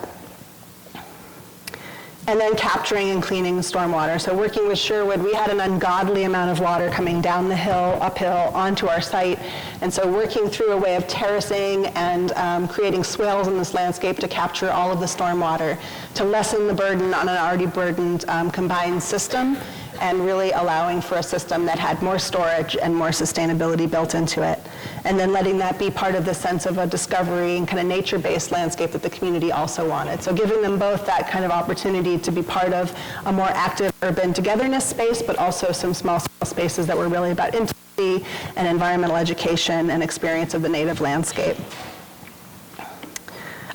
And then capturing and cleaning the stormwater. So working with Sherwood, we had an ungodly amount of water coming down the hill, uphill, onto our site. And so working through a way of terracing and creating swales in this landscape to capture all of the stormwater, to lessen the burden on an already burdened combined system, and really allowing for a system that had more storage and more sustainability built into it. And then letting that be part of the sense of a discovery and kind of nature-based landscape that the community also wanted. So giving them both that kind of opportunity to be part of a more active urban togetherness space, but also some small spaces that were really about intimacy and environmental education and experience of the native landscape.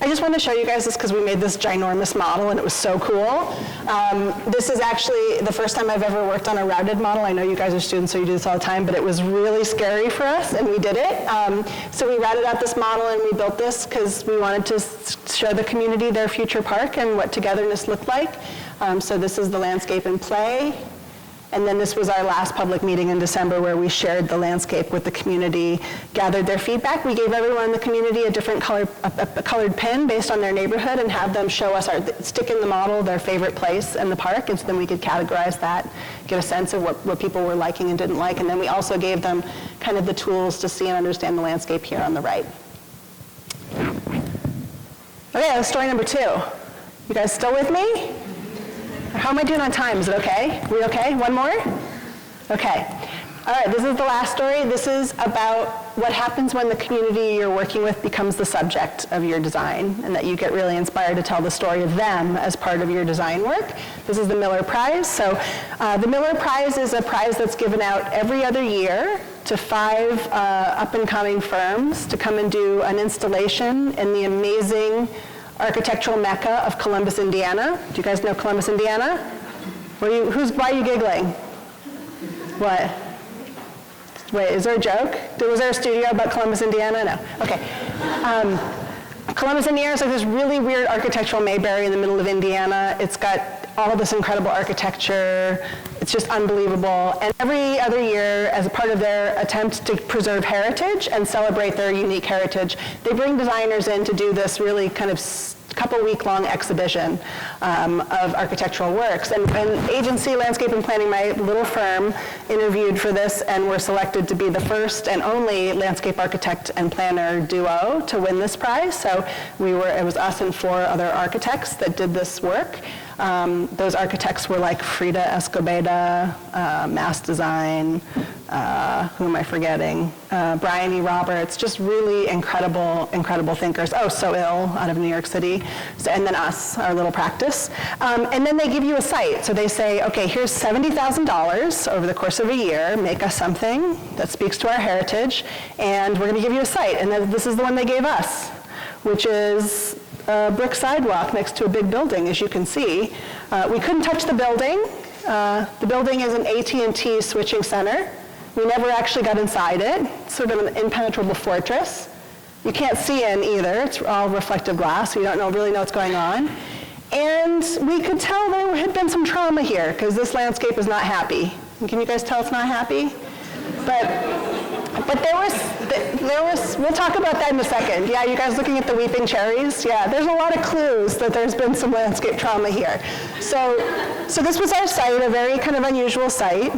I just wanted to show you guys this because we made this ginormous model and it was so cool. This is actually the first time I've ever worked on a routed model. I know you guys are students, so you do this all the time, but it was really scary for us and we did it. So we routed out this model and we built this because we wanted to show the community their future park and what togetherness looked like. So this is the landscape in play. And then this was our last public meeting in December where we shared the landscape with the community, gathered their feedback. We gave everyone in the community a different color, a colored pin based on their neighborhood and have them show us, stick in the model their favorite place in the park, and so then we could categorize that, get a sense of what people were liking and didn't like. And then we also gave them kind of the tools to see and understand the landscape here on the right. Okay, story number 2. You guys still with me? How am I doing on time? Is it okay? We okay? One more? Okay. All right, this is the last story. This is about what happens when the community you're working with becomes the subject of your design, and that you get really inspired to tell the story of them as part of your design work. This is the Miller Prize. So the Miller Prize is a prize that's given out every other year to 5 up-and-coming firms to come and do an installation in the amazing architectural mecca of Columbus, Indiana. Do you guys know Columbus, Indiana? Why are you giggling? What? Wait, is there a joke? Was there a studio about Columbus, Indiana? No. Okay. Columbus, Indiana is like this really weird architectural Mayberry in the middle of Indiana. It's got all of this incredible architecture. It's just unbelievable. And every other year, as a part of their attempt to preserve heritage and celebrate their unique heritage, they bring designers in to do this really kind of couple-week-long exhibition of architectural works. And agency, Landscape and Planning, my little firm, interviewed for this and were selected to be the first and only landscape architect and planner duo to win this prize. So it was us and 4 other architects that did this work. Those architects were like Frida Escobedo, Mass Design, who am I forgetting? Brian E. Roberts, just really incredible thinkers. Oh, So Ill out of New York City. So, and then us, our little practice. And then they give you a site. So they say, okay, here's $70,000 over the course of a year. Make us something that speaks to our heritage. And we're going to give you a site. And then this is the one they gave us, which is a brick sidewalk next to a big building, as you can see. We couldn't touch the building. The building is an AT&T switching center. We never actually got inside it. It's sort of an impenetrable fortress. You can't see in either. It's all reflective glass, so you don't really know what's going on. And we could tell there had been some trauma here, because this landscape is not happy. Can you guys tell it's not happy? But there was, we'll talk about that in a second. Yeah, you guys looking at the weeping cherries? Yeah, there's a lot of clues that there's been some landscape trauma here. So this was our site, a very kind of unusual site.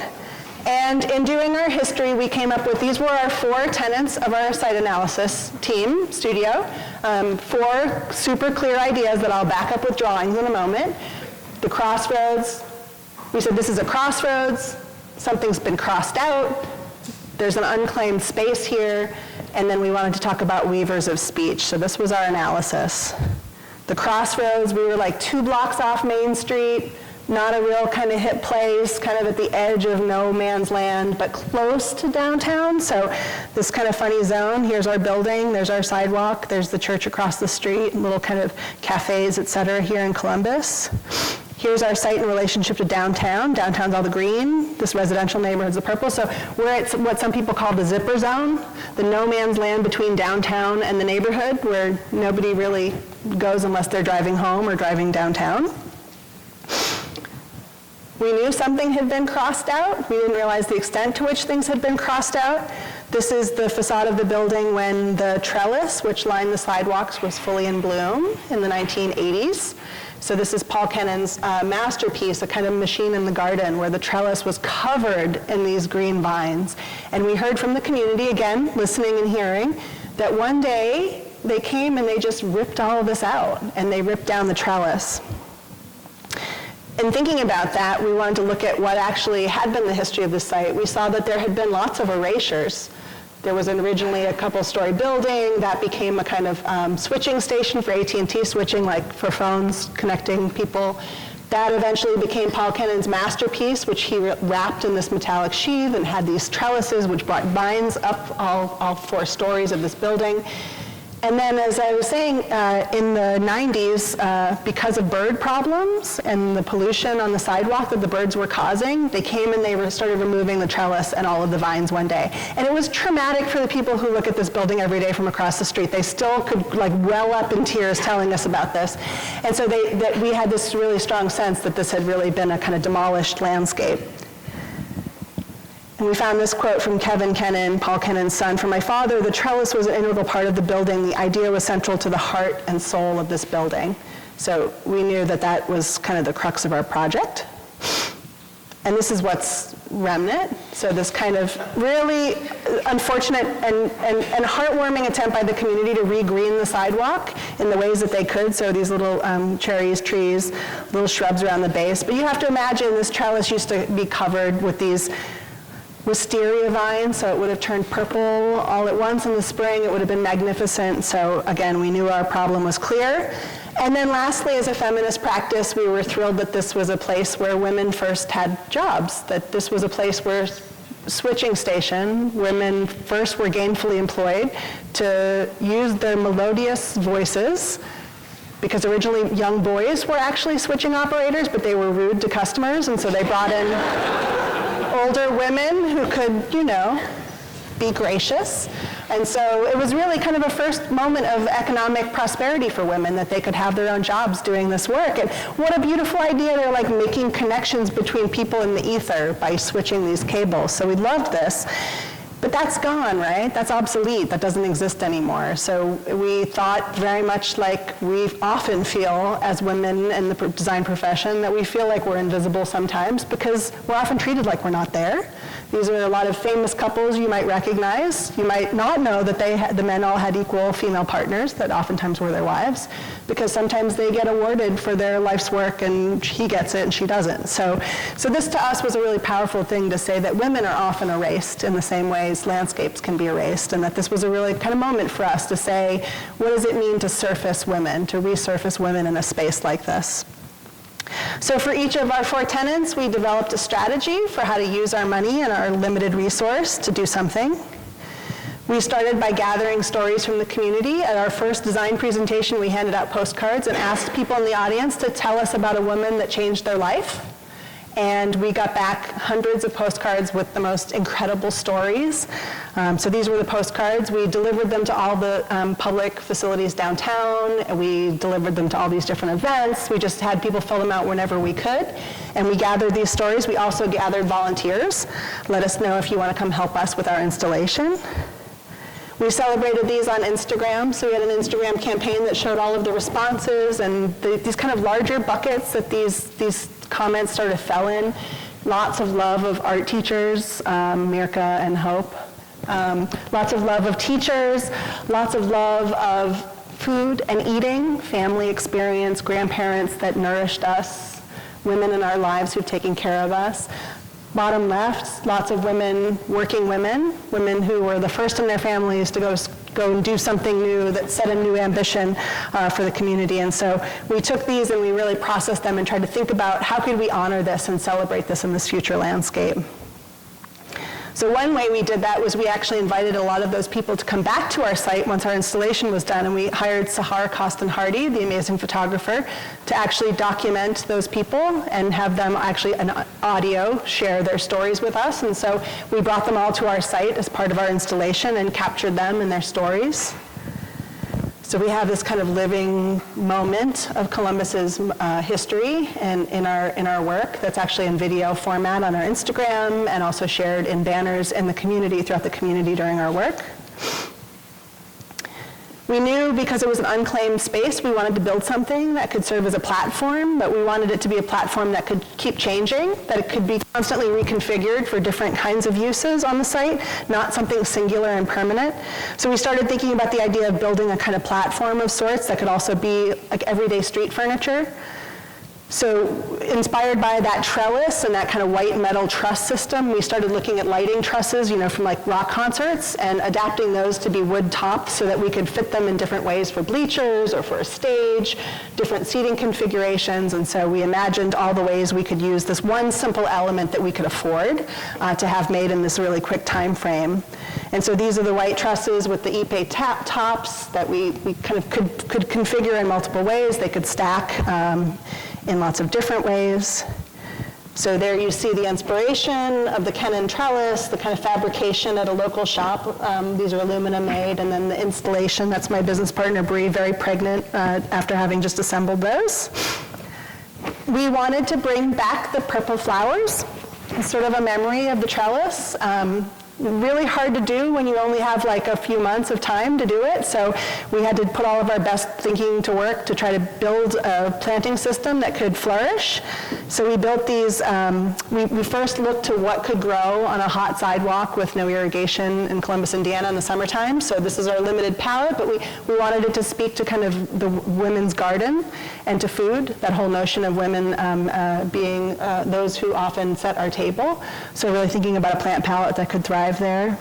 And in doing our history, we came up with, these were our 4 tenets of our site analysis team, studio. 4 super clear ideas that I'll back up with drawings in a moment. The crossroads, we said this is a crossroads, something's been crossed out, there's an unclaimed space here, and then we wanted to talk about weavers of speech. So this was our analysis. The crossroads, we were like 2 blocks off Main Street, not a real kind of hip place, kind of at the edge of no man's land, but close to downtown. So this kind of funny zone, here's our building, there's our sidewalk, there's the church across the street, little kind of cafes, et cetera, here in Columbus. Here's our site in relationship to downtown. Downtown's all the green, this residential neighborhood's the purple. So we're at what some people call the zipper zone, the no man's land between downtown and the neighborhood, where nobody really goes unless they're driving home or driving downtown. We knew something had been crossed out. We didn't realize the extent to which things had been crossed out. This is the facade of the building when the trellis, which lined the sidewalks, was fully in bloom in the 1980s. So this is Paul Kennan's masterpiece, a kind of machine in the garden, where the trellis was covered in these green vines. And we heard from the community, again, listening and hearing, that one day they came and they just ripped all of this out, and they ripped down the trellis. In thinking about that, we wanted to look at what actually had been the history of the site. We saw that there had been lots of erasures. There was originally a couple-story building that became a kind of switching station for AT&T switching, like for phones connecting people. That eventually became Paul Kennan's masterpiece, which he wrapped in this metallic sheath and had these trellises, which brought vines up all 4 stories of this building. And then, as I was saying, in the 90s, because of bird problems and the pollution on the sidewalk that the birds were causing, they came and they started removing the trellis and all of the vines one day. And it was traumatic for the people who look at this building every day from across the street. They still could like well up in tears telling us about this. And so we had this really strong sense that this had really been a kind of demolished landscape. And we found this quote from Kevin Kennan, Paul Kennan's son: "For my father, the trellis was an integral part of the building. The idea was central to the heart and soul of this building." So we knew that that was kind of the crux of our project. And this is what's remnant. So this kind of really unfortunate and heartwarming attempt by the community to re-green the sidewalk in the ways that they could. So these little cherries, trees, little shrubs around the base. But you have to imagine this trellis used to be covered with these wisteria vines, so it would have turned purple all at once in the spring. It would have been magnificent. So again, we knew our problem was clear. And then lastly, as a feminist practice, we were thrilled that this was a place where women first had jobs, that this was a place where switching station, women first were gainfully employed to use their melodious voices, because originally young boys were actually switching operators, but they were rude to customers, and so they brought in older women who could, you know, be gracious. And so it was really kind of a first moment of economic prosperity for women, that they could have their own jobs doing this work. And what a beautiful idea. They're like making connections between people in the ether by switching these cables. So we loved this. But that's gone, right? That's obsolete. That doesn't exist anymore. So we thought, very much like we often feel as women in the design profession, that we feel like we're invisible sometimes because we're often treated like we're not there. These are a lot of famous couples you might recognize. You might not know that the men all had equal female partners that oftentimes were their wives, because sometimes they get awarded for their life's work and he gets it and she doesn't. So this to us was a really powerful thing to say, that women are often erased in the same ways landscapes can be erased, and that this was a really kind of moment for us to say, what does it mean to surface women, to resurface women in a space like this? So for each of our 4 tenants, we developed a strategy for how to use our money and our limited resource to do something. We started by gathering stories from the community. At our first design presentation, we handed out postcards and asked people in the audience to tell us about a woman that changed their life. And we got back hundreds of postcards with the most incredible stories. So these were the postcards. We delivered them to all the public facilities downtown. We delivered them to all these different events. We just had people fill them out whenever we could. And we gathered these stories. We also gathered volunteers. Let us know if you want to come help us with our installation. We celebrated these on Instagram, so we had an Instagram campaign that showed all of the responses and these kind of larger buckets that these comments sort of fell in. Lots of love of art teachers, Mirka and Hope. Lots of love of teachers, lots of love of food and eating, family experience, grandparents that nourished us, women in our lives who've taken care of us. Bottom left, lots of women, working women who were the first in their families to go and do something new that set a new ambition for the community. And so we took these and we really processed them and tried to think about how could we honor this and celebrate this in this future landscape. So one way we did that was we actually invited a lot of those people to come back to our site once our installation was done, and we hired Sahar Costin-Hardy, the amazing photographer, to actually document those people and have them actually an audio share their stories with us. And so we brought them all to our site as part of our installation and captured them and their stories. So we have this kind of living moment of Columbus's history in our work that's actually in video format on our Instagram and also shared in banners in the community, throughout the community during our work. We knew because it was an unclaimed space, we wanted to build something that could serve as a platform, but we wanted it to be a platform that could keep changing, that it could be constantly reconfigured for different kinds of uses on the site, not something singular and permanent. So we started thinking about the idea of building a kind of platform of sorts that could also be like everyday street furniture. So inspired by that trellis and that kind of white metal truss system, we started looking at lighting trusses, from like rock concerts, and adapting those to be wood topped so that we could fit them in different ways for bleachers or for a stage, different seating configurations. And so we imagined all the ways we could use this one simple element that we could afford to have made in this really quick time frame. And so these are the white trusses with the ipe tops that we kind of could configure in multiple ways. They could stack in lots of different ways. So there you see the inspiration of the Kennan trellis, the kind of fabrication at a local shop. These are aluminum made, and then the installation, that's my business partner, Bree, very pregnant after having just assembled those. We wanted to bring back the purple flowers. It's sort of a memory of the trellis. Really hard to do when you only have like a few months of time to do it, so we had to put all of our best thinking to work to try to build a planting system that could flourish. So we built these, we first looked to what could grow on a hot sidewalk with no irrigation in Columbus, Indiana in the summertime. So this is our limited palette, but we wanted it to speak to kind of the women's garden and to food, that whole notion of women being those who often set our table. So really thinking about a plant palette that could thrive there,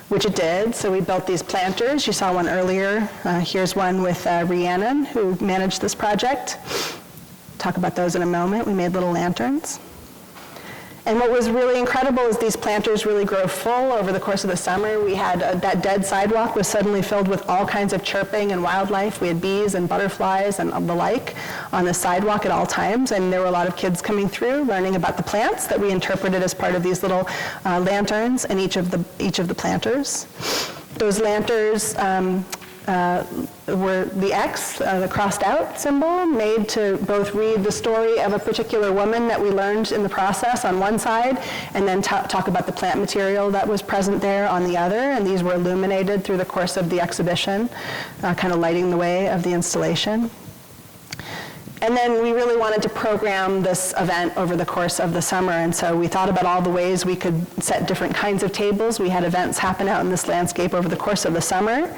which it did. So we built these planters. You saw one earlier. Here's one with Rhiannon, who managed this project. Talk about those in a moment. We made little lanterns. And what was really incredible is these planters really grow full over the course of the summer. We had that dead sidewalk was suddenly filled with all kinds of chirping and wildlife. We had bees and butterflies and the like on the sidewalk at all times. And there were a lot of kids coming through learning about the plants that we interpreted as part of these little lanterns in each of the planters. Those lanterns were the X, the crossed out symbol, made to both read the story of a particular woman that we learned in the process on one side, and then talk about the plant material that was present there on the other. And these were illuminated through the course of the exhibition, kind of lighting the way of the installation. And then we really wanted to program this event over the course of the summer, and so we thought about all the ways we could set different kinds of tables. We had events happen out in this landscape over the course of the summer.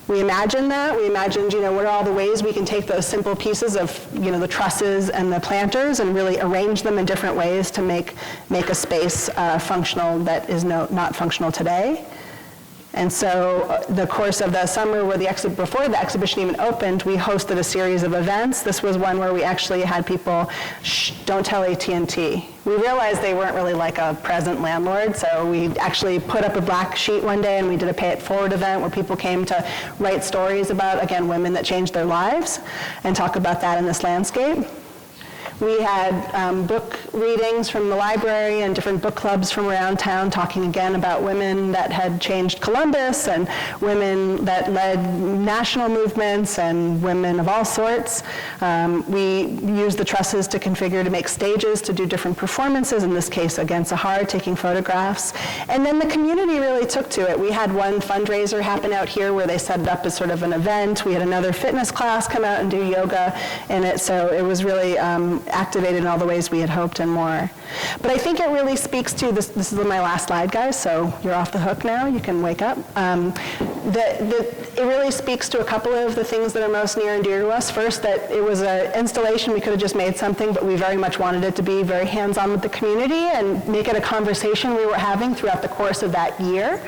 We imagined that. We imagined, what are all the ways we can take those simple pieces of, the trusses and the planters and really arrange them in different ways to make a space functional that is not functional today. And so the course of the summer, before the exhibition even opened, we hosted a series of events. This was one where we actually had people, shh, don't tell AT&T. We realized they weren't really like a present landlord, so we actually put up a black sheet one day and we did a pay it forward event where people came to write stories about, again, women that changed their lives and talk about that in this landscape. We had book readings from the library and different book clubs from around town talking again about women that had changed Columbus and women that led national movements and women of all sorts. We used the trusses to configure to make stages to do different performances, in this case again Sahar taking photographs. And then the community really took to it. We had one fundraiser happen out here where they set it up as sort of an event. We had another fitness class come out and do yoga in it, so it was really activated in all the ways we had hoped and more. But I think it really speaks to, this is my last slide, guys, so you're off the hook now, you can wake up. It really speaks to a couple of the things that are most near and dear to us. First, that it was an installation, we could have just made something, but we very much wanted it to be very hands-on with the community and make it a conversation we were having throughout the course of that year.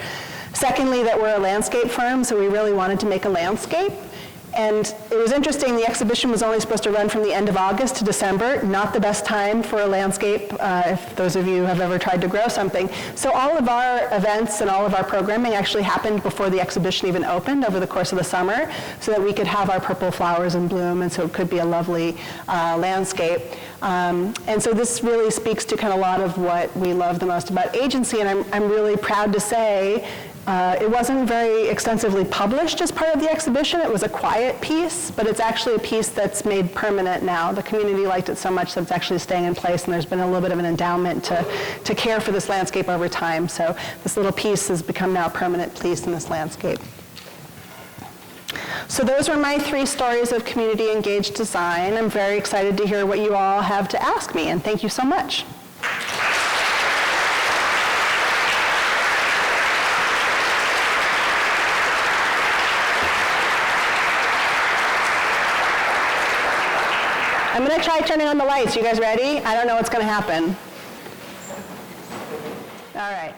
Secondly, that we're a landscape firm, so we really wanted to make a landscape. And it was interesting, the exhibition was only supposed to run from the end of August to December, not the best time for a landscape, if those of you have ever tried to grow something. So all of our events and all of our programming actually happened before the exhibition even opened over the course of the summer, so that we could have our purple flowers in bloom, and so it could be a lovely landscape. And so this really speaks to kind of a lot of what we love the most about agency, and I'm really proud to say it wasn't very extensively published as part of the exhibition. It was a quiet piece, but it's actually a piece that's made permanent now. The community liked it so much that it's actually staying in place, and there's been a little bit of an endowment to care for this landscape over time. So this little piece has become now a permanent piece in this landscape. So those were my 3 stories of community engaged design. I'm very excited to hear what you all have to ask me, and thank you so much. I'm going to try turning on the lights. You guys ready? I don't know what's going to happen. All right.